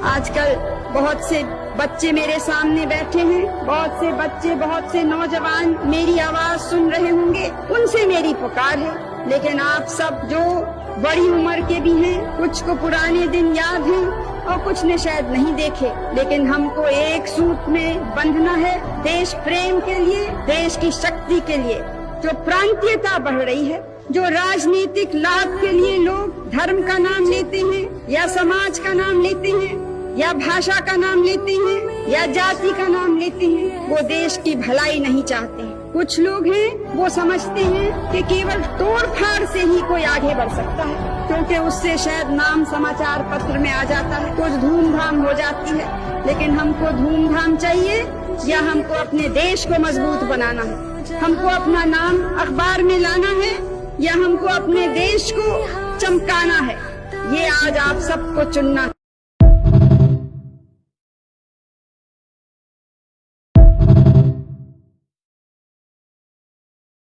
आजकल बहुत से बच्चे मेरे सामने बैठे हैं, बहुत से बच्चे, बहुत से नौजवान मेरी आवाज सुन रहे होंगे, उनसे मेरी पुकार है। लेकिन आप सब जो बड़ी उम्र के भी हैं, कुछ को पुराने दिन याद हैं और कुछ ने शायद नहीं देखे, लेकिन हमको एक सूत्र में बंधना है, देश प्रेम के लिए, देश की शक्ति के लिए। जो प्रांतीयता बढ़ रही है, जो राजनीतिक लाभ के लिए लोग धर्म का नाम लेते हैं या समाज का नाम लेते हैं या भाषा का नाम लेते हैं या जाति का नाम लेते हैं, वो देश की भलाई नहीं चाहते। कुछ लोग हैं वो समझते हैं कि केवल तोड़ फाड़ से ही कोई आगे बढ़ सकता है, क्योंकि उससे शायद नाम समाचार पत्र में आ जाता है, कुछ धूमधाम हो जाती है। लेकिन हमको धूमधाम चाहिए या हमको अपने देश को मजबूत बनाना है? हमको अपना नाम अखबार में लाना है या हमको अपने देश को चमकाना है? ये आज आप सबको चुनना है।